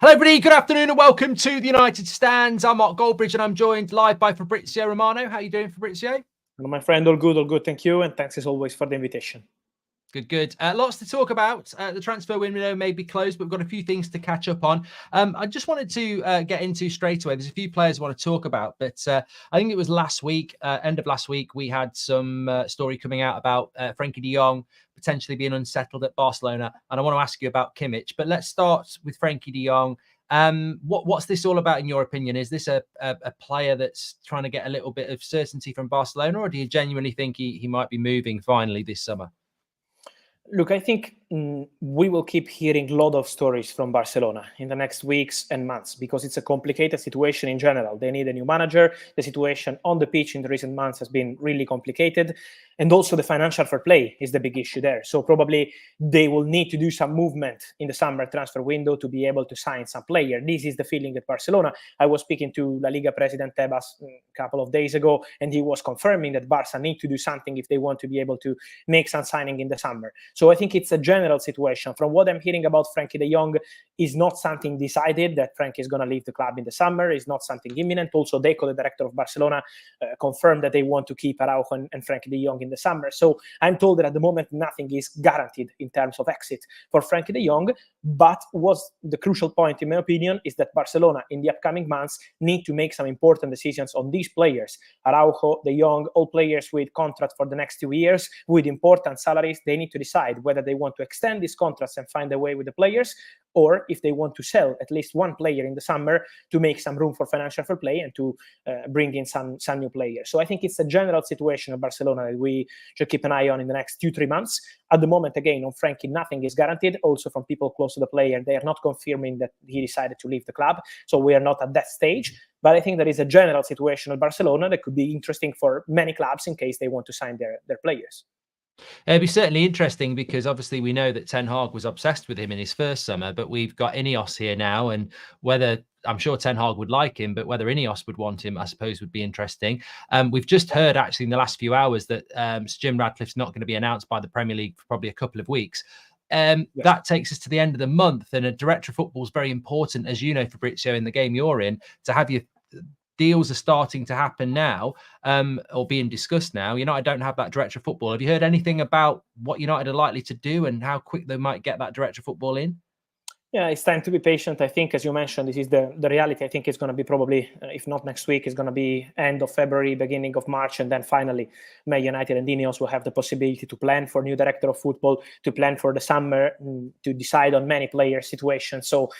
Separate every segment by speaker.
Speaker 1: Hello, everybody. Good afternoon and welcome to the United Stands. I'm Mark Goldbridge and I'm joined live by Fabrizio Romano. How are you doing, Fabrizio?
Speaker 2: Hello, my friend. All good. Thank you. And thanks as always for the invitation.
Speaker 1: Good. Lots to talk about. The transfer window may be closed, but we've got a few things to catch up on. I just wanted to get into straight away. There's a few players I want to talk about, but I think it was last week, end of last week, we had some story coming out about Frenkie de Jong potentially being unsettled at Barcelona. And I want to ask you about Kimmich, but let's start with Frenkie de Jong. What's this all about in your opinion? Is this a player that's trying to get a little bit of certainty from Barcelona, or do you genuinely think he might be moving finally this summer?
Speaker 2: Look, I think we will keep hearing a lot of stories from Barcelona in the next weeks and months because it's a complicated situation in general. They need a new manager. The situation on the pitch in the recent months has been really complicated. And also the financial fair play is the big issue there. So probably they will need to do some movement in the summer transfer window to be able to sign some player. This is the feeling at Barcelona. I was speaking to La Liga president Tebas a couple of days ago, and he was confirming that Barca need to do something if they want to be able to make some signing in the summer. So I think it's a general situation. From what I'm hearing about Frenkie de Jong, is not something decided that Frenkie is going to leave the club in the summer. Is not something imminent. Also, Deco, the director of Barcelona, confirmed that they want to keep Araujo and Frenkie de Jong in the summer. So I'm told that at the moment nothing is guaranteed in terms of exit for Frenkie de Jong. But what's the crucial point, in my opinion, is that Barcelona in the upcoming months need to make some important decisions on these players. Araujo, de Jong, all players with contract for the next 2 years with important salaries. They need to decide whether they want to extend these contracts and find a way with the players, or if they want to sell at least one player in the summer to make some room for financial fair play and to bring in some new players. So I think it's a general situation of Barcelona that we should keep an eye on in the next 2-3 months. At the moment, again, on Frenkie, nothing is guaranteed. Also from people close to the player, they are not confirming that he decided to leave the club. So we are not at that stage. But I think there is a general situation of Barcelona that could be interesting for many clubs in case they want to sign their players.
Speaker 1: It'd be certainly interesting because obviously we know that Ten Hag was obsessed with him in his first summer, but we've got Ineos here now, and whether I'm sure Ten Hag would like him, but whether Ineos would want him, I suppose, would be interesting. We've just heard actually in the last few hours that Sir Jim Ratcliffe's not going to be announced by the Premier League for probably a couple of weeks. Yes. That takes us to the end of the month, and a director of football is very important, as you know, Fabrizio, in the game you're in, to have your deals are starting to happen now, or being discussed now. United don't have that director of football. Have you heard anything about what United are likely to do and how quick they might get that director of football in?
Speaker 2: Yeah, it's time to be patient. I think, as you mentioned, this is the reality. I think it's going to be probably, if not next week, it's going to be end of February, beginning of March. And then finally, Man United and Ineos will have the possibility to plan for new director of football, to plan for the summer, to decide on many player situations. So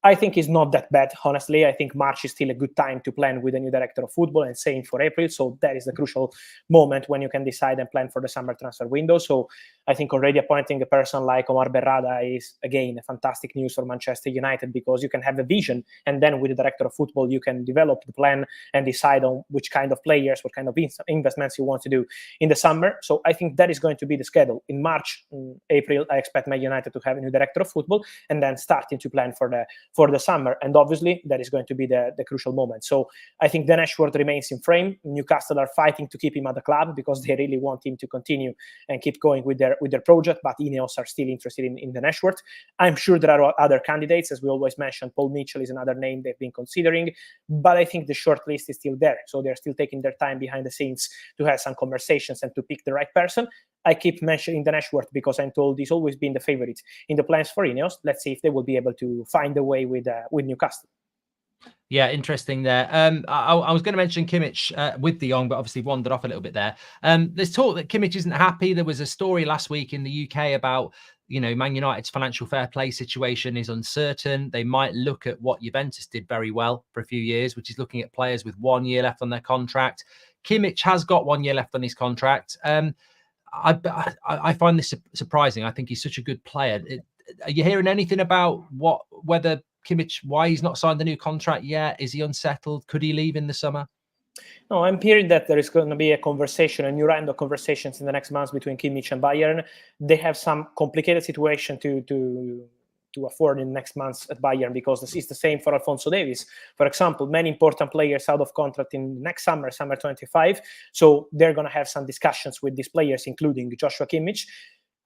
Speaker 2: I think it's not that bad, honestly. I think March is still a good time to plan with a new director of football, and same for April. So that is the crucial moment when you can decide and plan for the summer transfer window. So I think already appointing a person like Omar Berrada is, again, a fantastic news for Manchester United, because you can have a vision, and then with the director of football, you can develop the plan and decide on which kind of players, what kind of investments you want to do in the summer. So I think that is going to be the schedule. In March, April, I expect Man United to have a new director of football, and then starting to plan for the summer. And obviously that is going to be the crucial moment. So I think Dan Ashworth remains in frame. Newcastle are fighting to keep him at the club because they really want him to continue and keep going with their project, but Ineos are still interested in Dan Ashworth. I'm sure there are other candidates, as we always mention. Paul Mitchell is another name they've been considering, but I think the short list is still there. So they're still taking their time behind the scenes to have some conversations and to pick the right person. I keep mentioning Dan Ashworth because I'm told he's always been the favorite in the plans for Ineos. Let's see if they will be able to find a way with Newcastle.
Speaker 1: Yeah, interesting there. I was going to mention Kimmich with de Jong, but obviously wandered off a little bit there. There's talk that Kimmich isn't happy. There was a story last week in the UK about, Man United's financial fair play situation is uncertain. They might look at what Juventus did very well for a few years, which is looking at players with 1 year left on their contract. Kimmich has got 1 year left on his contract. I find this surprising. I think he's such a good player. Are you hearing anything about whether Kimmich, why he's not signed the new contract yet? Is he unsettled? Could he leave in the summer?
Speaker 2: No, I'm hearing that there is going to be a new round of conversations in the next months between Kimmich and Bayern. They have some complicated situation to afford in the next months at Bayern, because this is the same for Alphonso Davies. For example, many important players out of contract in next summer 25. So they're going to have some discussions with these players, including Joshua Kimmich.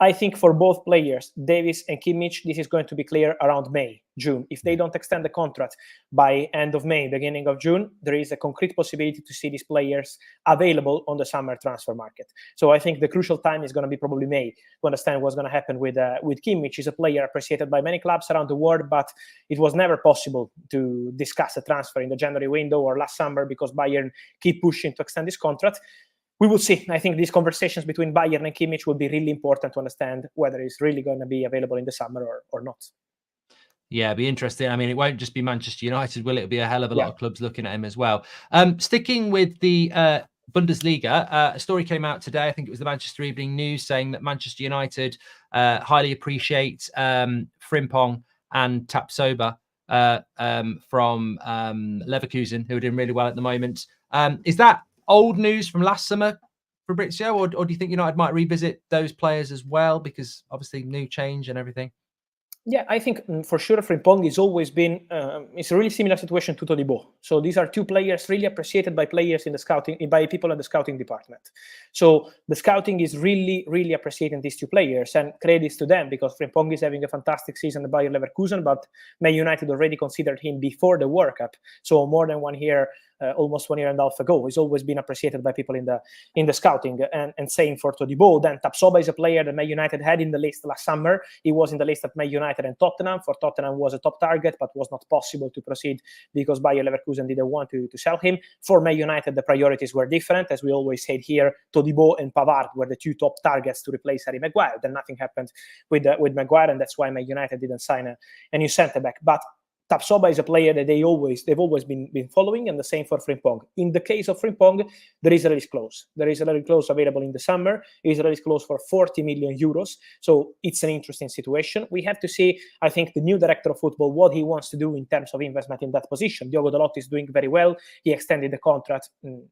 Speaker 2: I think for both players, Davies and Kimmich, this is going to be clear around May, June. If they don't extend the contract by end of May, beginning of June, there is a concrete possibility to see these players available on the summer transfer market. So I think the crucial time is going to be probably May to understand what's going to happen with Kimmich. He's a player appreciated by many clubs around the world, but it was never possible to discuss a transfer in the January window or last summer because Bayern keep pushing to extend his contract. We will see. I think these conversations between Bayern and Kimmich will be really important to understand whether it's really going to be available in the summer or not.
Speaker 1: Yeah, it'd be interesting. I mean, it won't just be Manchester United, will it? It'll be a hell of a lot of clubs looking at him as well. Sticking with the Bundesliga, a story came out today. I think it was the Manchester Evening News saying that Manchester United highly appreciate Frimpong and Tapsoba from Leverkusen, who are doing really well at the moment. Is that old news from last summer, Fabrizio, or do you think United might revisit those players as well, because obviously new change and everything?
Speaker 2: Yeah, I think for sure Frimpong has always been, it's a really similar situation to Todibo. So these are two players really appreciated by players in the scouting, by people in the scouting department. So the scouting is really, really appreciating these two players, and credits to them, because Frimpong is having a fantastic season at Bayer Leverkusen, but Man United already considered him before the World Cup. So more than 1 year, almost 1 year and a half ago. He's always been appreciated by people in the scouting, and same for Todibo. Then Tapsoba is a player that Man United had in the list last summer. He was in the list of Man United and Tottenham. For Tottenham was a top target, but was not possible to proceed because Bayer Leverkusen didn't want to sell him. For Man United, the priorities were different. As we always said here, Todibo and Pavard were the two top targets to replace Harry Maguire. Then nothing happened with Maguire, and that's why Man United didn't sign a new centre-back. But Tapsoba is a player that they've always been following, and the same for Frimpong. In the case of Frimpong, there is a release clause. There is a release clause available in the summer. It is a release clause for 40 million euros. So it's an interesting situation. We have to see, I think, the new director of football, what he wants to do in terms of investment in that position. Diogo Dalot is doing very well. He extended the contract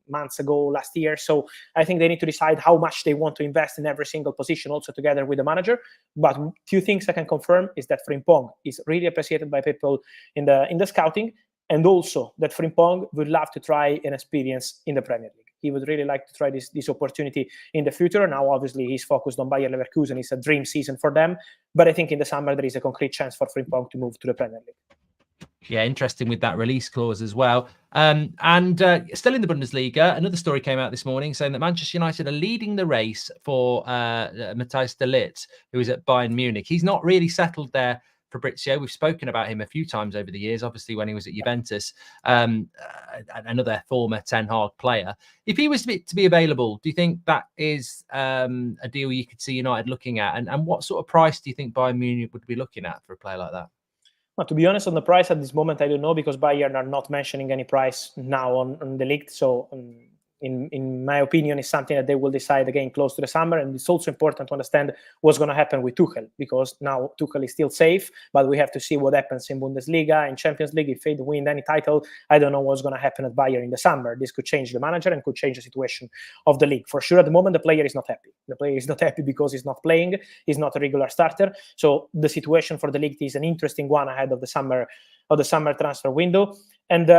Speaker 2: months ago, last year. So I think they need to decide how much they want to invest in every single position, also together with the manager. But two things I can confirm is that Frimpong is really appreciated by people in the scouting, and also that Frimpong would love to try an experience in the Premier League. He would really like to try this opportunity in the future. Now, obviously, he's focused on Bayer Leverkusen. It's a dream season for them. But I think in the summer, there is a concrete chance for Frimpong to move to the Premier League.
Speaker 1: Yeah, interesting with that release clause as well. And still in the Bundesliga, another story came out this morning saying that Manchester United are leading the race for Matthijs de Ligt, who is at Bayern Munich. He's not really settled there, Fabrizio. We've spoken about him a few times over the years, obviously when he was at Juventus, another former Ten Hag player. If he was to be available, do you think that is a deal you could see United looking at? And what sort of price do you think Bayern Munich would be looking at for a player like that?
Speaker 2: Well, to be honest, on the price at this moment, I don't know, because Bayern are not mentioning any price now on the Ligt. So in my opinion, is something that they will decide again close to the summer. And it's also important to understand what's going to happen with Tuchel, because now Tuchel is still safe, but we have to see what happens in Bundesliga, in Champions League. If they win any title, I don't know what's going to happen at Bayern in the summer. This could change the manager and could change the situation of the league. For sure, at the moment, the player is not happy. The player is not happy because he's not playing. He's not a regular starter. So the situation for the league is an interesting one ahead of the summer transfer window. And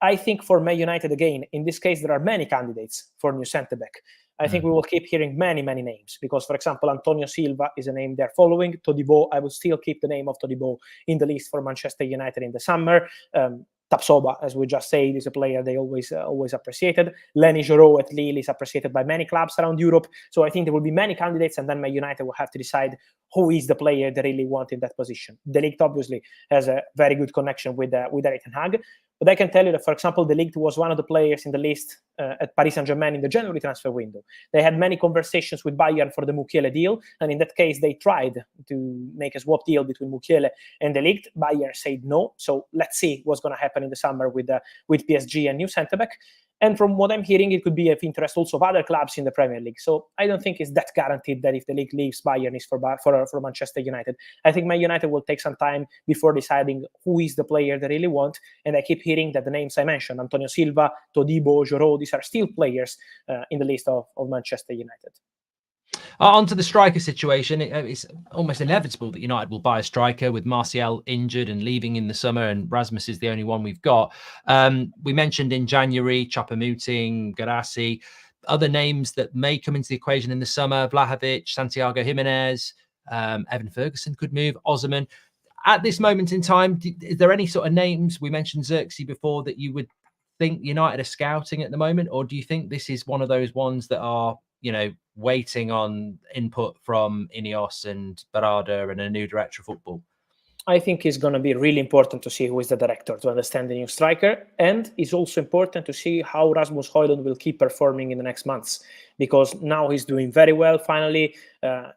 Speaker 2: I think for Man United, again, in this case, there are many candidates for new centre-back. I think we will keep hearing many, many names because, for example, Antonio Silva is a name they're following. Todibo, I will still keep the name of Todibo in the list for Manchester United in the summer. Tapsoba, as we just said, is a player they always appreciated. Lenny Giroud at Lille is appreciated by many clubs around Europe. So I think there will be many candidates, and then Man United will have to decide who is the player they really want in that position. De Ligt obviously has a very good connection with Erik ten Hag. But I can tell you that, for example, De Ligt was one of the players in the list at Paris Saint-Germain in the January transfer window. They had many conversations with Bayern for the Mukiele deal, and in that case, they tried to make a swap deal between Mukiele and De Ligt. Bayern said no, so let's see what's going to happen in the summer with PSG and new centre-back. And from what I'm hearing, it could be of interest also of other clubs in the Premier League. So I don't think it's that guaranteed that if the league leaves, Bayern is for Manchester United. I think Man United will take some time before deciding who is the player they really want. And I keep hearing that the names I mentioned, Antonio Silva, Todibo, Giroud, these are still players in the list of Manchester United.
Speaker 1: Onto the striker situation, it's almost inevitable that United will buy a striker with Martial injured and leaving in the summer, and Rasmus is the only one we've got. We mentioned in January, Choupo-Moting, Guirassy. other names that may come into the equation in the summer: Vlahovic, Santiago Jimenez, Evan Ferguson could move, Osimhen. At this moment in time, is there any sort of names? We mentioned Xerxes before that you would think United are scouting at the moment, or do you think this is one of those ones that are, waiting on input from Ineos and Barada and a new director of football?
Speaker 2: I think it's going to be really important to see who is the director to understand the new striker. And it's also important to see how Rasmus Højlund will keep performing in the next months, because now he's doing very well. Finally,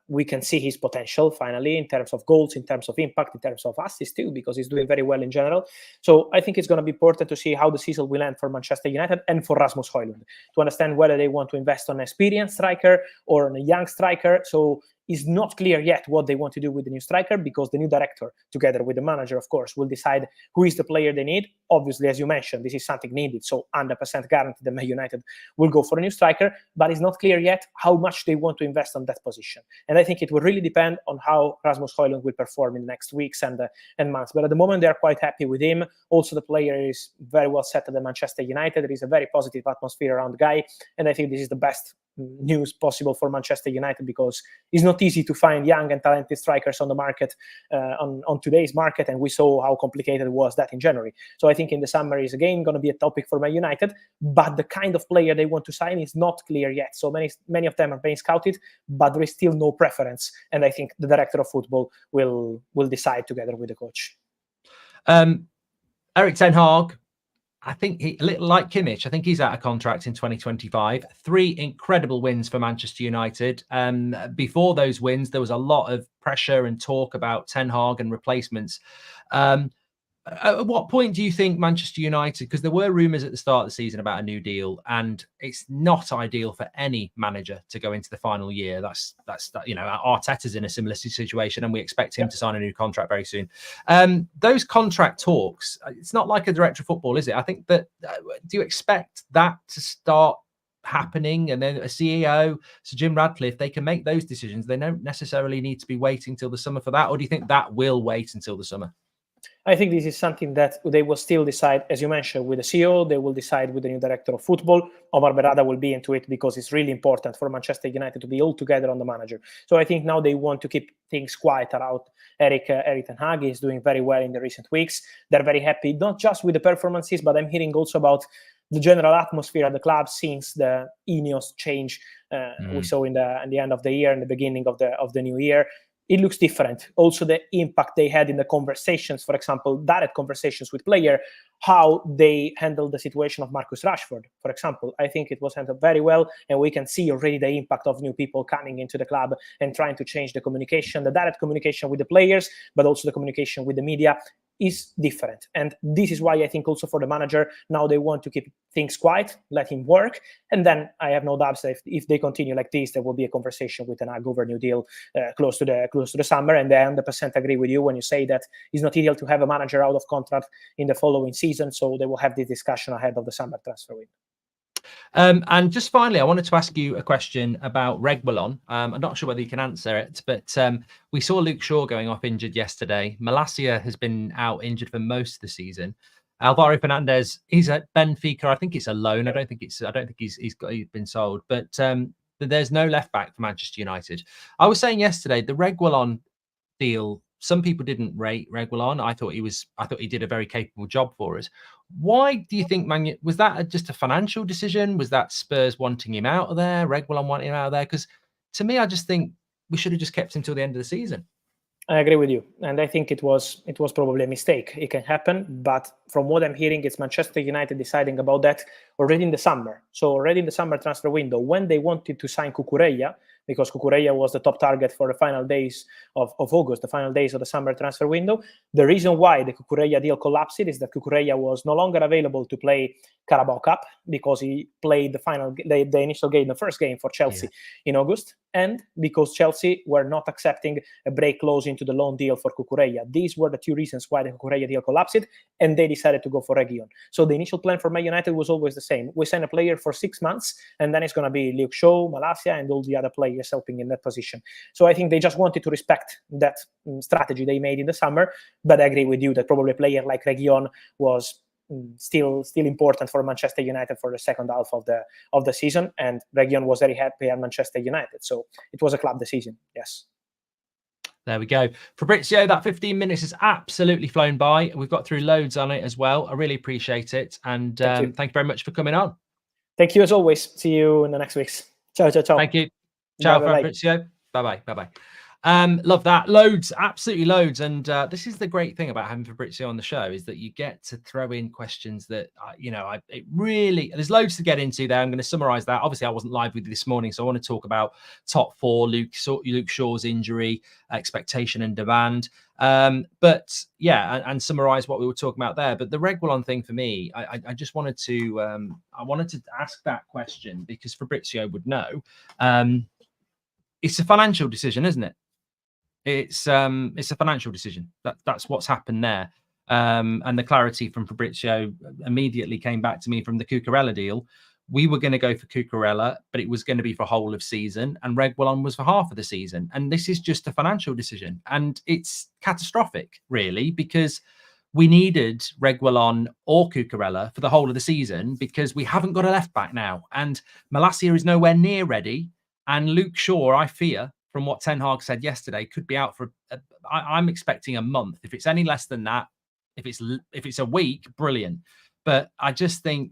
Speaker 2: we can see his potential finally in terms of goals, in terms of impact, in terms of assists too, because he's doing very well in general. So I think it's going to be important to see how the season will end for Manchester United and for Rasmus Højlund, to understand whether they want to invest on an experienced striker or on a young striker. So it's not clear yet what they want to do with the new striker, because the new director, together with the manager, of course, will decide who is the player they need. Obviously, as you mentioned, this is something needed, so 100% guaranteed that Man United will go for a new striker, but it's not clear yet how much they want to invest on that position. And I think it will really depend on how Rasmus Højlund will perform in the next weeks and months. But at the moment, they are quite happy with him. Also, the player is very well set at the Manchester United. There is a very positive atmosphere around the guy, and I think this is the best news possible for Manchester United, because it's not easy to find young and talented strikers on the market, on today's market, and we saw how complicated it was that in January. So I think in the summer is again going to be a topic for Man United, but the kind of player they want to sign is not clear yet. So many of them are being scouted, but there is still no preference, and I think the director of football will decide together with the coach.
Speaker 1: Erik ten Hag, I think he, like Kimmich, I think he's out of contract in 2025. 3 incredible wins for Manchester United. Before those wins, there was a lot of pressure and talk about Ten Hag and replacements. At what point do you think Manchester United, because there were rumours at the start of the season about a new deal, and it's not ideal for any manager to go into the final year. That's Arteta's in a similar situation, and we expect him to sign a new contract very soon. Those contract talks, it's not like a director of football, is it? I think that, do you expect that to start happening, and then a CEO, Sir Jim Radcliffe, they can make those decisions? They don't necessarily need to be waiting till the summer for that, or do you think that will wait until the summer?
Speaker 2: I think this is something that they will still decide, as you mentioned, with the CEO. They will decide with the new director of football. Omar Berrada will be into it, because it's really important for Manchester United to be all together on the manager. So I think now they want to keep things quiet around Erik ten Hag. Is doing very well in the recent weeks. They're very happy, not just with the performances, but I'm hearing also about the general atmosphere at the club since the Ineos change we saw in the end of the year and the beginning of the new year. It looks different. Also, the impact they had in the conversations, for example, direct conversations with player, how they handled the situation of Marcus Rashford, for example. I think it was handled very well, and we can see already the impact of new people coming into the club and trying to change the communication, the direct communication with the players, but also the communication with the media is different. And this is why I think also for the manager, now they want to keep things quiet, let him work. And then I have no doubts that if they continue like this, there will be a conversation with an Hag over new deal close to the summer. And I 100% agree with you when you say that it's not ideal to have a manager out of contract in the following season. So they will have this discussion ahead of the summer transfer window.
Speaker 1: And just finally, I wanted to ask you a question about Reguilon. I'm not sure whether you can answer it, but we saw Luke Shaw going off injured yesterday. Malacia has been out injured for most of the season. Alvaro Fernandez, he's at Benfica. I think it's a loan. I don't think he's been sold. But there's no left back for Manchester United. I was saying yesterday, the Reguilon deal, some people didn't rate Reguilon. I thought he did a very capable job for us. Why do you think was that just a financial decision? Was that Spurs wanting him out of there, Reguilon wanting him out of there? Because to me, I just think we should have just kept him till the end of the season.
Speaker 2: I agree with you, and I think it was probably a mistake. It can happen, but from what I'm hearing, it's Manchester United deciding about that already in the summer. So already in the summer transfer window, when they wanted to sign Cucurella, because Cucurella was the top target for the final days of August, the final days of the summer transfer window. The reason why the Cucurella deal collapsed is that Cucurella was no longer available to play Carabao Cup, because he played the initial game, the first game for Chelsea in August, and because Chelsea were not accepting a break clause into the loan deal for Cucurella. These were the 2 reasons why the Cucurella deal collapsed, and they decided to go for Reguilon. So the initial plan for Man United was always the same. We sign a player for 6 months, and then it's going to be Luke Shaw, Malacia, and all the other players helping in that position. So I think they just wanted to respect that strategy they made in the summer, but I agree with you that probably a player like Reguilon was still important for Manchester United for the second half of the season. And Reguilon was very happy at Manchester United, so it was a club decision. Yes.
Speaker 1: There we go. Fabrizio, that 15 minutes has absolutely flown by. We've got through loads on it as well. I really appreciate it. And thank you very much for coming on.
Speaker 2: Thank you as always. See you in the next weeks. Ciao, ciao, ciao.
Speaker 1: Thank you. Ciao, Fabrizio. Bye-bye. Bye-bye. Love that. Loads, absolutely loads. And this is the great thing about having Fabrizio on the show, is that you get to throw in questions that, it really, there's loads to get into there. I'm going to summarize that. Obviously, I wasn't live with you this morning, so I want to talk about top four, Luke Shaw's injury, expectation and demand. But yeah, and summarize what we were talking about there. But the Reguilon thing for me, I just wanted to, I wanted to ask that question because Fabrizio would know. It's a financial decision, isn't it? It's a financial decision. That's what's happened there. And the clarity from Fabrizio immediately came back to me from the Cucurella deal. We were going to go for Cucurella, but it was going to be for whole of season, and Reguilon was for half of the season. And this is just a financial decision, and it's catastrophic, really, because we needed Reguilon or Cucurella for the whole of the season because we haven't got a left back now, and Malacia is nowhere near ready, and Luke Shaw, I fear, from what Ten Hag said yesterday, could be out for. I'm expecting a month. If it's any less than that, if it's a week, brilliant. But I just think,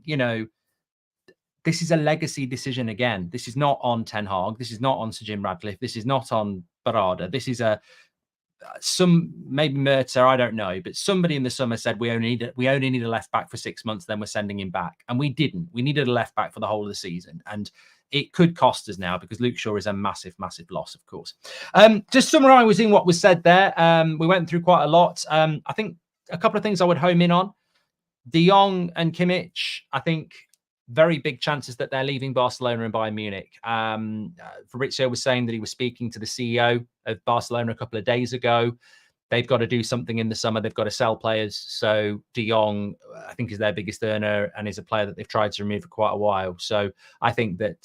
Speaker 1: this is a legacy decision again. This is not on Ten Hag. This is not on Sir Jim Radcliffe. This is not on Barada. This is maybe Merta, I don't know, but somebody in the summer said we only need a left back for 6 months, then we're sending him back, and we didn't. We needed a left back for the whole of the season, and it could cost us now because Luke Shaw is a massive, massive loss, of course. Just summarising what was said there, we went through quite a lot. I think a couple of things I would home in on. De Jong and Kimmich, I think very big chances that they're leaving Barcelona and Bayern Munich. Fabrizio was saying that he was speaking to the CEO of Barcelona a couple of days ago. They've got to do something in the summer. They've got to sell players. So De Jong, I think, is their biggest earner and is a player that they've tried to remove for quite a while. So I think that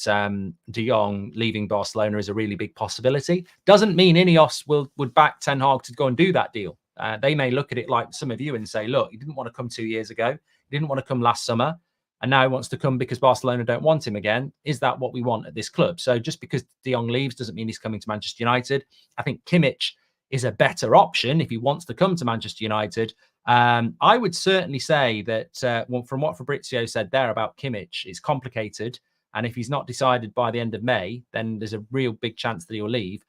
Speaker 1: De Jong leaving Barcelona is a really big possibility. Doesn't mean Ineos would back Ten Hag to go and do that deal. They may look at it like some of you and say, look, he didn't want to come 2 years ago. He didn't want to come last summer. And now he wants to come because Barcelona don't want him again. Is that what we want at this club? So just because De Jong leaves doesn't mean he's coming to Manchester United. I think Kimmich is a better option if he wants to come to Manchester United. I would certainly say that from what Fabrizio said there about Kimmich, it's complicated. And if he's not decided by the end of May, then there's a real big chance that he'll leave.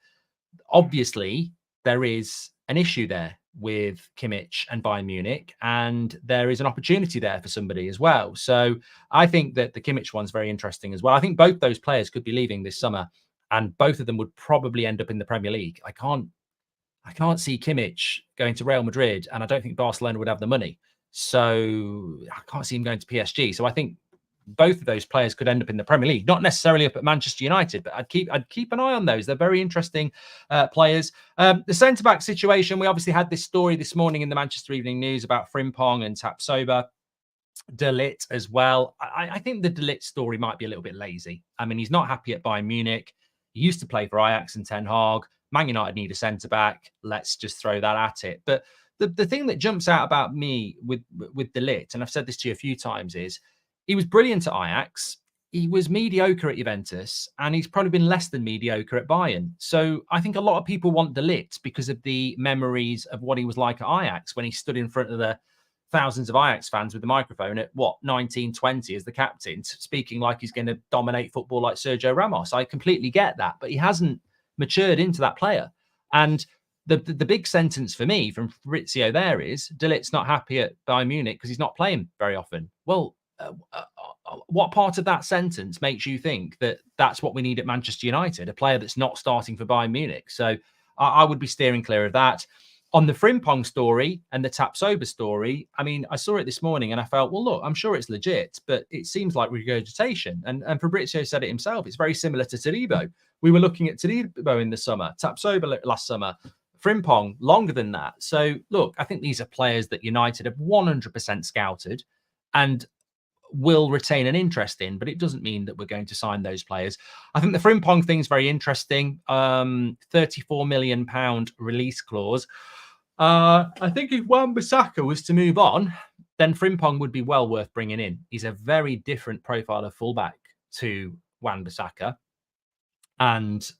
Speaker 1: Obviously, there is an issue there with Kimmich and Bayern Munich, and there is an opportunity there for somebody as well. So I think that the Kimmich one's very interesting as well. I think both those players could be leaving this summer, and both of them would probably end up in the Premier League. I can't see Kimmich going to Real Madrid, and I don't think Barcelona would have the money. So I can't see him going to PSG. So I think both of those players could end up in the Premier League, not necessarily up at Manchester United, but I'd keep an eye on those. They're very interesting players. The centre-back situation, we obviously had this story this morning in the Manchester Evening News about Frimpong and Tapsoba. De Ligt as well. I think the De Ligt story might be a little bit lazy. I mean, he's not happy at Bayern Munich. He used to play for Ajax and Ten Hag. Man United need a centre-back. Let's just throw that at it. But the thing that jumps out about me with De Ligt, and I've said this to you a few times, is he was brilliant at Ajax. He was mediocre at Juventus, and he's probably been less than mediocre at Bayern. So I think a lot of people want De Ligt because of the memories of what he was like at Ajax when he stood in front of the thousands of Ajax fans with the microphone at 19, 20 as the captain, speaking like he's going to dominate football like Sergio Ramos. I completely get that, but he hasn't matured into that player. And the big sentence for me from Fabrizio there is De Ligt's not happy at Bayern Munich because he's not playing very often. Well, what part of that sentence makes you think that that's what we need at Manchester United, a player that's not starting for Bayern Munich? So I would be steering clear of that. On the Frimpong story and the Tapsoba story, I mean, I saw it this morning and I felt, well, look, I'm sure it's legit, but it seems like regurgitation. And Fabrizio said it himself. It's very similar to Todibo. We were looking at Todibo in the summer, Tapsoba last summer, Frimpong longer than that. So, look, I think these are players that United have 100% scouted and will retain an interest in, but it doesn't mean that we're going to sign those players. I think the Frimpong thing's very interesting. £34 million release clause. I think if Wan-Bissaka was to move on, then Frimpong would be well worth bringing in. He's a very different profile of fullback to Wan-Bissaka. And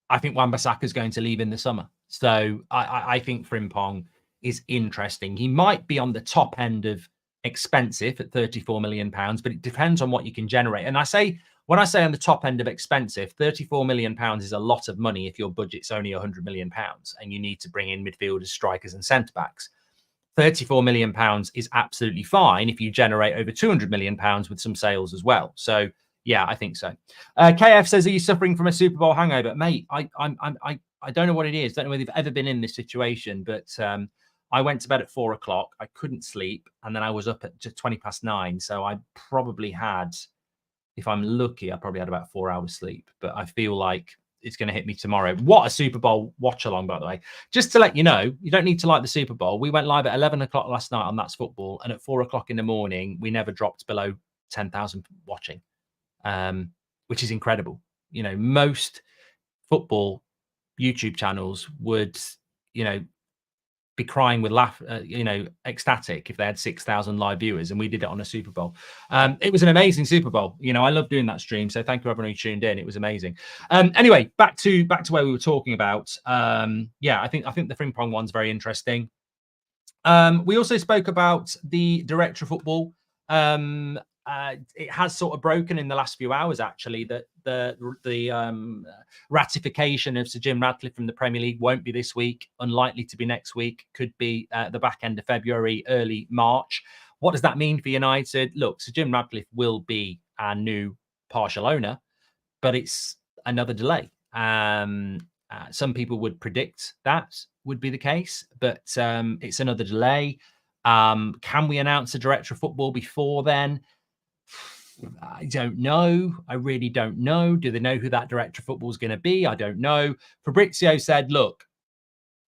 Speaker 1: I think Wan-Bissaka is going to leave in the summer. So I think Frimpong is interesting. He might be on the top end of expensive at £34 million, but it depends on what you can generate. And when I say on the top end of expensive, £34 million is a lot of money if your budget's only £100 million and you need to bring in midfielders, strikers, and centre backs. £34 million is absolutely fine if you generate over £200 million with some sales as well. So yeah, I think so. KF says, "Are you suffering from a Super Bowl hangover, mate?" I don't know what it is. Don't know whether you've ever been in this situation, but I went to bed at 4 o'clock. I couldn't sleep, and then I was up at just 9:20. So I probably had, if I'm lucky, I probably had about 4 hours sleep. But I feel like it's going to hit me tomorrow. What a Super Bowl watch along, by the way. Just to let you know, you don't need to like the Super Bowl. We went live at 11 o'clock last night on That's Football, and at 4 o'clock in the morning, we never dropped below 10,000 watching. Which is incredible. You know, most football YouTube channels would, be crying with ecstatic if they had 6,000 live viewers, and we did it on a Super Bowl. It was an amazing Super Bowl. I love doing that stream. So thank you everyone who tuned in. It was amazing. Anyway, back to where we were talking about. I think the Frimpong one's very interesting. We also spoke about the director of football. It has sort of broken in the last few hours, actually, that the ratification of Sir Jim Ratcliffe from the Premier League won't be this week, unlikely to be next week, could be the back end of February, early March. What does that mean for United? Look, Sir Jim Ratcliffe will be our new partial owner, but it's another delay. Some people would predict that would be the case, but it's another delay. Can we announce a director of football before then? I don't know. I really don't know. Do they know who that director of football is going to be? I don't know. Fabrizio said, look,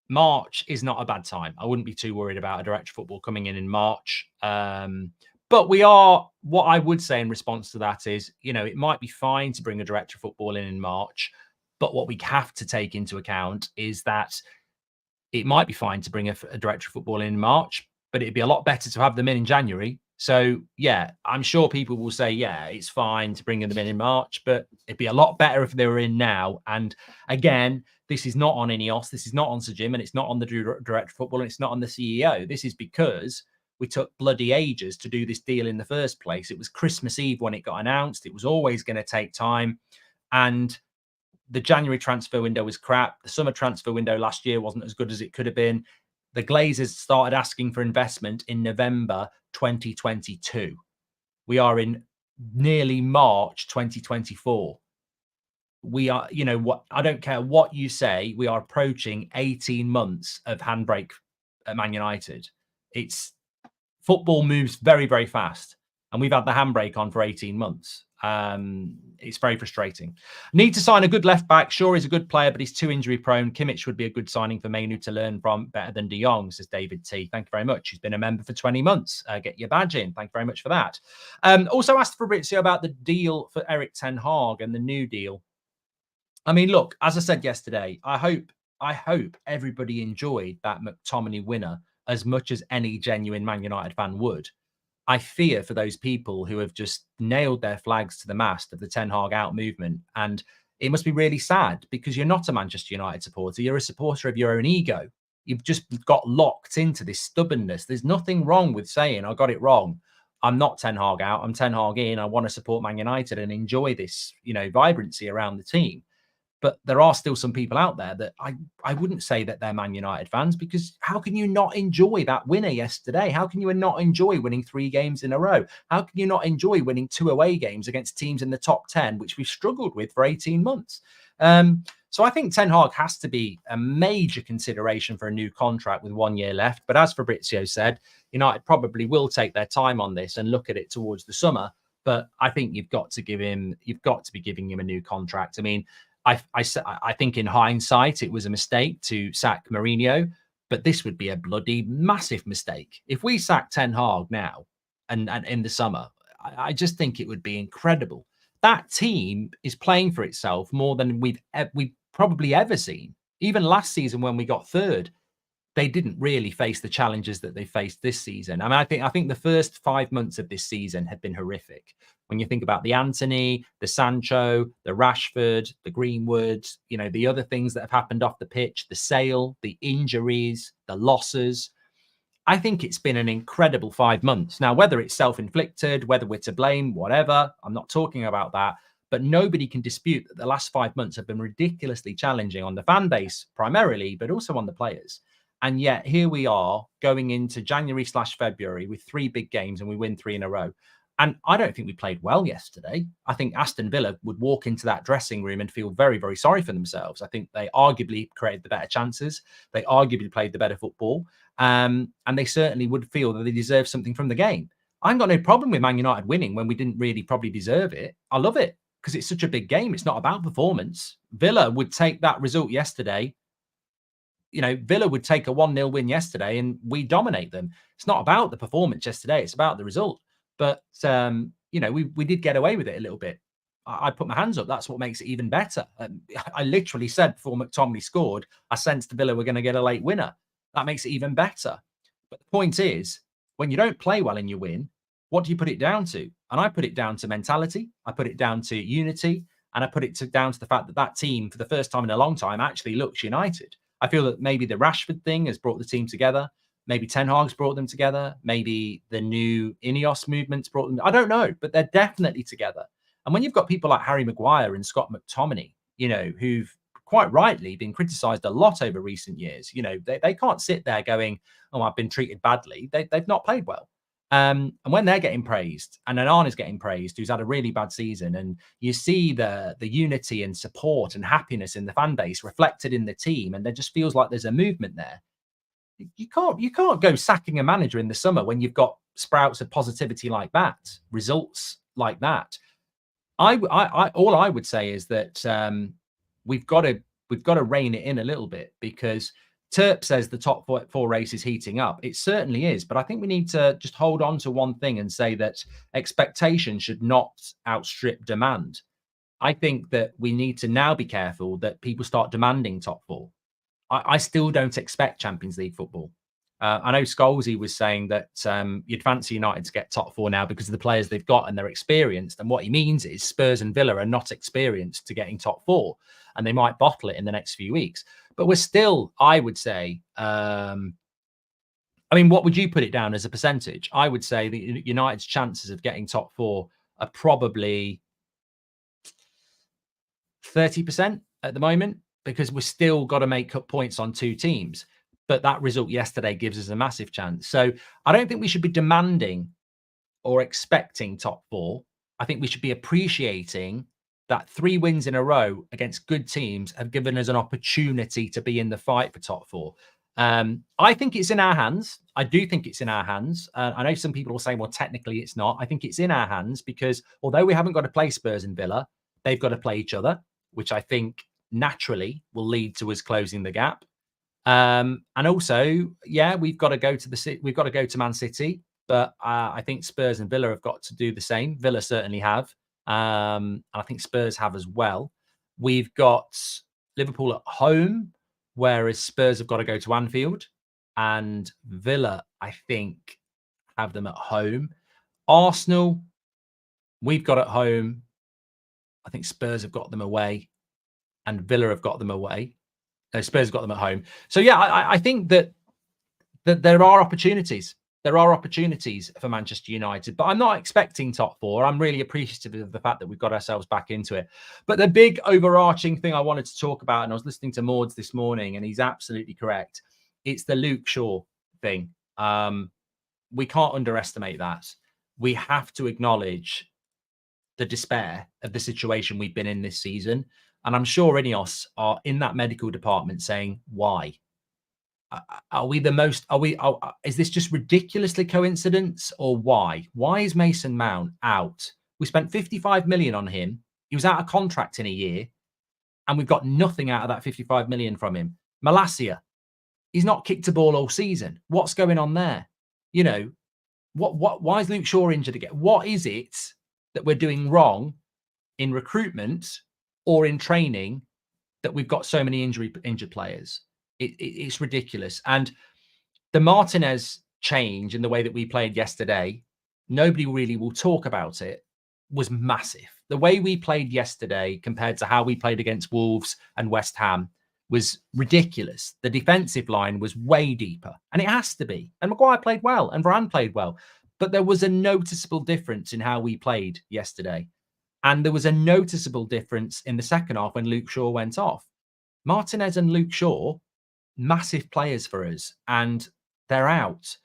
Speaker 1: March is not a bad time. I wouldn't be too worried about a director of football coming in March. But what I would say in response to that is, it might be fine to bring a director of football in March. But what we have to take into account is that it might be fine to bring a director of football in March, but it'd be a lot better to have them in January. So, yeah, I'm sure people will say, yeah, it's fine to bring them in March, but it'd be a lot better if they were in now. And again, this is not on Ineos, this is not on Sir Jim, and it's not on the director of football, and it's not on the CEO. This is because we took bloody ages to do this deal in the first place. It was Christmas Eve when it got announced. It was always going to take time. And the January transfer window was crap. The summer transfer window last year wasn't as good as it could have been. The Glazers started asking for investment in November 2022. We are in nearly March 2024. We are, I don't care what you say, we are approaching 18 months of handbrake at Man United. Football moves very, very fast, and we've had the handbrake on for 18 months. It's very frustrating. Need to sign a good left back. Sure, he's a good player, but he's too injury prone. Kimmich would be a good signing for Mainu to learn from, better than De Jong, says David T. Thank you very much. He's been a member for 20 months. Get your badge in. Thank you very much for that. Also asked Fabrizio about the deal for Erik ten Hag and the new deal. I mean, look, as I said yesterday, I hope everybody enjoyed that McTominay winner as much as any genuine Man United fan would. I fear for those people who have just nailed their flags to the mast of the Ten Hag out movement. And it must be really sad because you're not a Manchester United supporter. You're a supporter of your own ego. You've just got locked into this stubbornness. There's nothing wrong with saying, I got it wrong. I'm not Ten Hag out. I'm Ten Hag in. I want to support Man United and enjoy this, vibrancy around the team. But there are still some people out there that I wouldn't say that they're Man United fans, because how can you not enjoy that winner yesterday? How can you not enjoy winning 3 games in a row? How can you not enjoy winning 2 away games against teams in the top 10, which we've struggled with for 18 months? So I think Ten Hag has to be a major consideration for a new contract with 1 year left. But as Fabrizio said, United probably will take their time on this and look at it towards the summer. But I think you've got to be giving him a new contract. I mean, I think in hindsight, it was a mistake to sack Mourinho, but this would be a bloody massive mistake. If we sack Ten Hag now and in the summer, I just think it would be incredible. That team is playing for itself more than we've probably ever seen. Even last season when we got third, they didn't really face the challenges that they faced this season. I mean, I think the first 5 months of this season have been horrific. When you think about the Anthony, the Sancho, the Rashford, the Greenwood, you know, the other things that have happened off the pitch, the sale, the injuries, the losses. I think it's been an incredible 5 months. Now, whether it's self-inflicted, whether we're to blame, whatever, I'm not talking about that. But nobody can dispute that the last 5 months have been ridiculously challenging on the fan base primarily, but also on the players. And yet here we are going into January/February with 3 big games and we win 3 in a row. And I don't think we played well yesterday. I think Aston Villa would walk into that dressing room and feel very, very sorry for themselves. I think they arguably created the better chances. They arguably played the better football. And they certainly would feel that they deserve something from the game. I've got no problem with Man United winning when we didn't really probably deserve it. I love it because it's such a big game. It's not about performance. Villa would take that result yesterday. You know, Villa would take a 1-0 win yesterday and we dominate them. It's not about the performance yesterday. It's about the result. But, you know, we did get away with it a little bit. I put my hands up. That's what makes it even better. I literally said before McTominay scored, I sensed Villa were going to get a late winner. That makes it even better. But the point is, when you don't play well and you win, what do you put it down to? And I put it down to mentality. I put it down to unity. And I put it down to the fact that that team, for the first time in a long time, actually looks united. I feel that maybe the Rashford thing has brought the team together. Maybe Ten Hag's brought them together. Maybe the new Ineos movement's brought them. I don't know, but they're definitely together. And when you've got people like Harry Maguire and Scott McTominay, you know, who've quite rightly been criticised a lot over recent years, you know, they can't sit there going, "Oh, I've been treated badly." They've not played well. And when they're getting praised, and Onana's getting praised, who's had a really bad season, and you see the unity and support and happiness in the fan base reflected in the team, and there just feels like there's a movement there. You can't go sacking a manager in the summer when you've got sprouts of positivity like that, results like that. All I would say is that we've got to rein it in a little bit, because Terp says the top four race is heating up. It certainly is, but I think we need to just hold on to one thing and say that expectation should not outstrip demand. I think that we need to now be careful that people start demanding top four. I still don't expect Champions League football. I know Scholesy was saying that you'd fancy United to get top four now because of the players they've got and they're experienced. And what he means is Spurs and Villa are not experienced to getting top four, and they might bottle it in the next few weeks. But we're still, I would say, I mean, what would you put it down as a percentage? I would say that United's chances of getting top four are probably 30% at the moment, because we've still got to make up points on 2 teams. But that result yesterday gives us a massive chance. So I don't think we should be demanding or expecting top four. I think we should be appreciating that 3 wins in a row against good teams have given us an opportunity to be in the fight for top four. I think it's in our hands. I do think it's in our hands. I know some people will say, well, technically it's not. I think it's in our hands because although we haven't got to play Spurs and Villa, they've got to play each other, which I think naturally will lead to us closing the gap. And also, yeah, we've got to go to Man City, but I think Spurs and Villa have got to do the same. Villa certainly have. And I think Spurs have as well. We've got Liverpool at home, whereas Spurs have got to go to Anfield, and Villa, I think, have them at home. Arsenal, we've got at home. I think Spurs have got them away, and Villa have got them away. Spurs have got them at home. So yeah, I think that there are opportunities. There are opportunities for Manchester United, but I'm not expecting top four. I'm really appreciative of the fact that we've got ourselves back into it. But the big overarching thing I wanted to talk about, and I was listening to Maud's this morning, and he's absolutely correct. It's the Luke Shaw thing. We can't underestimate that. We have to acknowledge the despair of the situation we've been in this season. And I'm sure Ineos are in that medical department saying, why? Is this just ridiculously coincidence, or why? Why is Mason Mount out? We spent 55 million on him. He was out of contract in a year, and we've got nothing out of that 55 million from him. Malacia, he's not kicked a ball all season. What's going on there? You know, why is Luke Shaw injured again? What is it that we're doing wrong in recruitment or in training that we've got so many injured players? It's ridiculous. And the Martinez change in the way that we played yesterday, nobody really will talk about it, was massive. The way we played yesterday compared to how we played against Wolves and West Ham was ridiculous. The defensive line was way deeper, and it has to be. And Maguire played well, and Varane played well. But there was a noticeable difference in how we played yesterday. And there was a noticeable difference in the second half when Luke Shaw went off. Martinez and Luke Shaw, massive players for us, and they're out.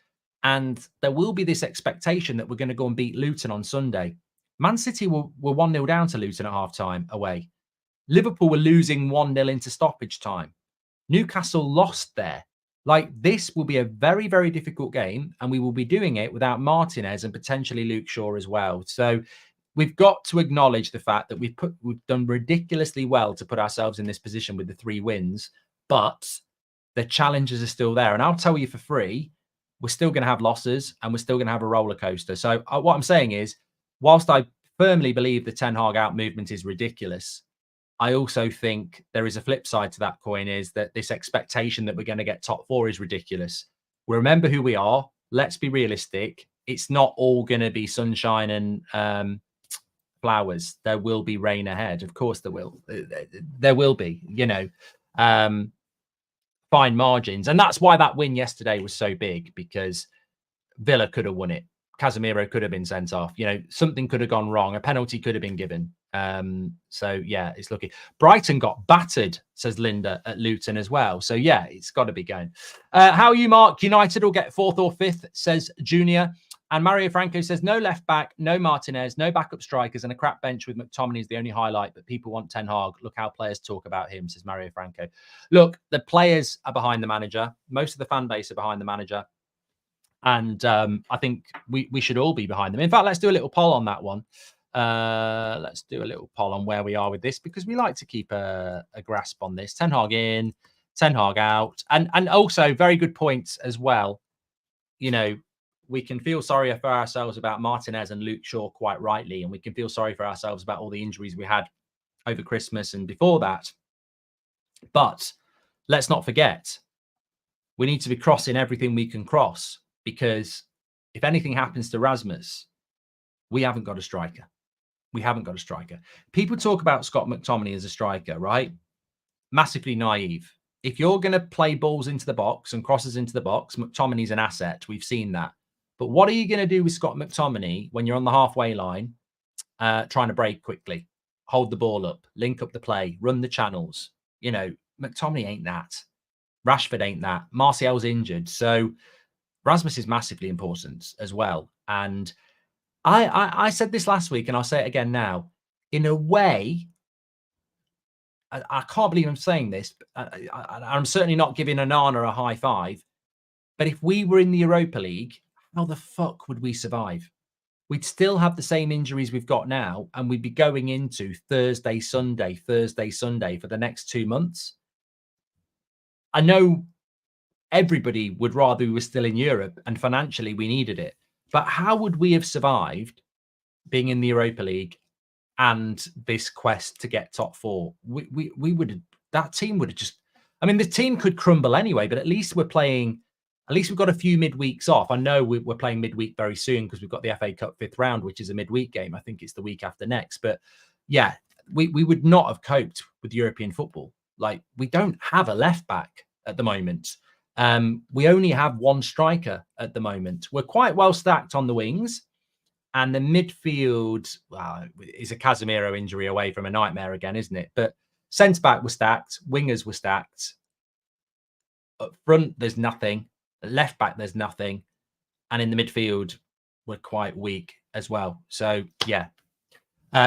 Speaker 1: And there will be this expectation that we're going to go and beat Luton on Sunday. Man City were 1-0 down to Luton at half-time away. Liverpool were losing 1-0 into stoppage time. Newcastle lost there. Like, this will be a very, very difficult game, and we will be doing it without Martinez and potentially Luke Shaw as well. So we've got to acknowledge the fact that we've done ridiculously well to put ourselves in this position with the 3 wins, but the challenges are still there. And I'll tell you for free, we're still going to have losses, and we're still going to have a roller coaster. So what I'm saying is, whilst I firmly believe the Ten Hag out movement is ridiculous, I also think there is a flip side to that coin, is that this expectation that we're going to get top 4 is ridiculous. We remember who we are. Let's be realistic. It's not all going to be sunshine and flowers. There will be rain ahead. Of course there will. There will be, fine margins. And that's why that win yesterday was so big, because Villa could have won it. Casemiro could have been sent off. Something could have gone wrong. A penalty could have been given. So yeah, it's lucky. Brighton got battered, says Linda, at Luton as well. So yeah, it's got to be going. How are you, Mark? United will get 4th or 5th, says Junior. And Mario Franco says, no left back, no Martinez, no backup strikers, and a crap bench with McTominay is the only highlight, but people want Ten Hag. Look how players talk about him, says Mario Franco. Look, the players are behind the manager. Most of the fan base are behind the manager. And I think we should all be behind them. In fact, let's do a little poll on that one. Let's do a little poll on where we are with this, because we like to keep a grasp on this. Ten Hag in, Ten Hag out. And also, very good points as well. We can feel sorry for ourselves about Martinez and Luke Shaw, quite rightly. And we can feel sorry for ourselves about all the injuries we had over Christmas and before that. But let's not forget, we need to be crossing everything we can cross. Because if anything happens to Rasmus, we haven't got a striker. We haven't got a striker. People talk about Scott McTominay as a striker, right? Massively naive. If you're going to play balls into the box and crosses into the box, McTominay's an asset. We've seen that. But what are you going to do with Scott McTominay when you're on the halfway line, trying to break quickly, hold the ball up, link up the play, run the channels? McTominay ain't that. Rashford ain't that. Martial's injured. So Rasmus is massively important as well. And I said this last week, and I'll say it again now. In a way, I can't believe I'm saying this. I'm certainly not giving Onana a high five. But if we were in the Europa League, how the fuck would we survive? We'd still have the same injuries we've got now, and we'd be going into Thursday, Sunday for the next 2 months. I know everybody would rather we were still in Europe, and financially we needed it. But how would we have survived being in the Europa League and this quest to get top 4? We would have, that team would have just, the team could crumble anyway, but at least we're playing, at least we've got a few midweeks off. I know we're playing midweek very soon because we've got the FA Cup 5th round, which is a midweek game. I think it's the week after next. But yeah, we would not have coped with European football. Like, we don't have a left back at the moment. We only have 1 striker at the moment. We're quite well stacked on the wings, and the midfield is a Casemiro injury away from a nightmare again, isn't it? But centre back was stacked, wingers were stacked. Up front, there's nothing. Left back, there's nothing, and in the midfield, we're quite weak as well. So yeah,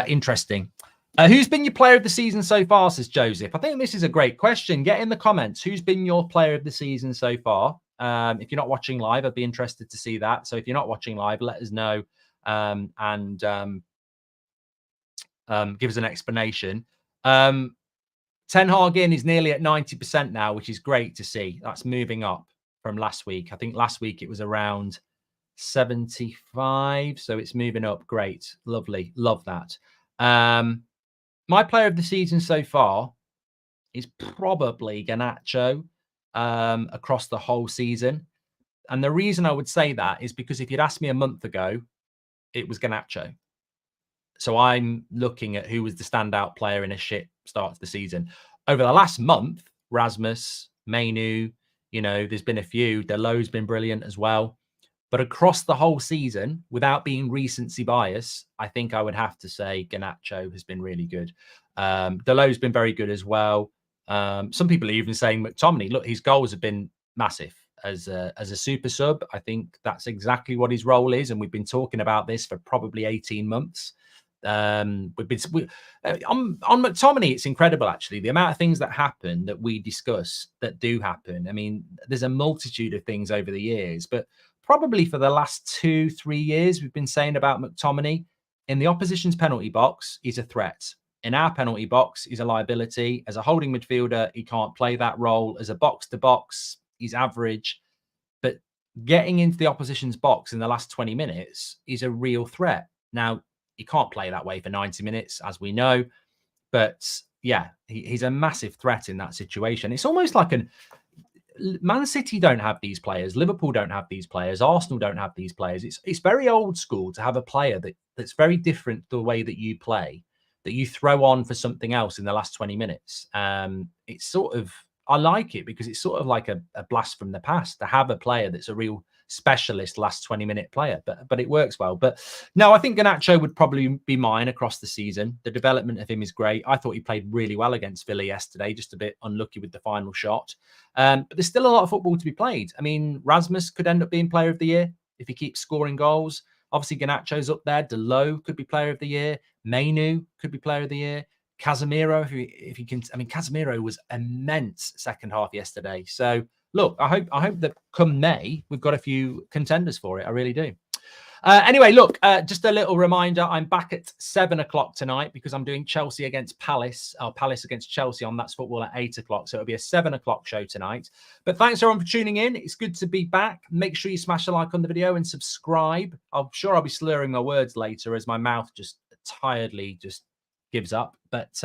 Speaker 1: interesting. Who's been your player of the season so far, says Joseph? I think this is a great question. Get in the comments. Who's been your player of the season so far? If you're not watching live, I'd be interested to see that. So if you're not watching live, let us know and give us an explanation. Ten Hag in is nearly at 90% now, which is great to see. That's moving up from last week. I think last week it was around 75. So it's moving up. Great. Lovely. Love that. My player of the season so far is probably Garnacho. across the whole season. And the reason I would say that is because if you'd asked me a month ago, it was Garnacho. So I'm looking at who was the standout player in a shit start to the season. Over the last month, Rasmus, Mainu, you know, there's been a few. Delot's been brilliant as well. But across the whole season, without being recency bias, I think I would have to say Garnacho has been really good. Delot's been very good as well. Some people are even saying McTominay. Look, his goals have been massive as a super sub. I think that's exactly what his role is, and we've been talking about this for probably 18 months. On McTominay, it's incredible actually the amount of things that happen that we discuss that do happen. I mean, there's a multitude of things over the years, but probably for the last 2-3 years, we've been saying about McTominay in the opposition's penalty box, he's a threat. In our penalty box, he's a liability. As a holding midfielder, he can't play that role. As a box to box, he's average. But getting into the opposition's box in the last 20 minutes is a real threat. Now, he can't play that way for 90 minutes, as we know. But yeah, he's a massive threat in that situation. It's almost like Man City don't have these players. Liverpool don't have these players. Arsenal don't have these players. It's very old school to have a player that's very different to the way that you play, that you throw on for something else in the last 20 minutes. It's sort of, I like it because it's sort of like a blast from the past to have a player that's a real specialist last 20-minute player, but it works well. But no, I think Garnacho would probably be mine across the season. The development of him is great. I thought he played really well against Villa yesterday, just a bit unlucky with the final shot. But there's still a lot of football to be played. I mean, Rasmus could end up being player of the year if he keeps scoring goals. Obviously, Garnacho's up there. Delot could be player of the year. Mainu could be player of the year. Casemiro, if you can, I mean, Casemiro was immense second half yesterday. So look, I hope that come May we've got a few contenders for it. I really do. Anyway, look, just a little reminder. I'm back at 7 o'clock tonight because I'm doing Chelsea against Palace, or Palace against Chelsea on That's Football at 8 o'clock. So it'll be a 7 o'clock show tonight. But thanks everyone for tuning in. It's good to be back. Make sure you smash a like on the video and subscribe. I'm sure I'll be slurring my words later as my mouth just tiredly just gives up. But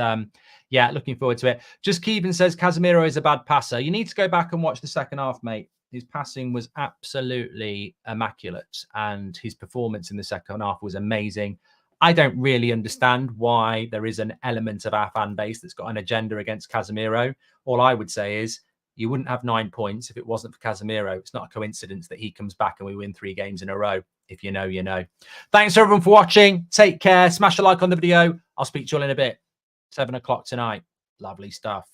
Speaker 1: yeah, looking forward to it. Just Keevan says Casemiro is a bad passer. You need to go back and watch the second half, mate. His passing was absolutely immaculate and his performance in the second half was amazing. I don't really understand why there is an element of our fan base that's got an agenda against Casemiro. All I would say is you wouldn't have 9 points if it wasn't for Casemiro. It's not a coincidence that he comes back and we win 3 games in a row. If you know, you know. Thanks everyone for watching. Take care. Smash a like on the video. I'll speak to you all in a bit. 7 o'clock tonight. Lovely stuff.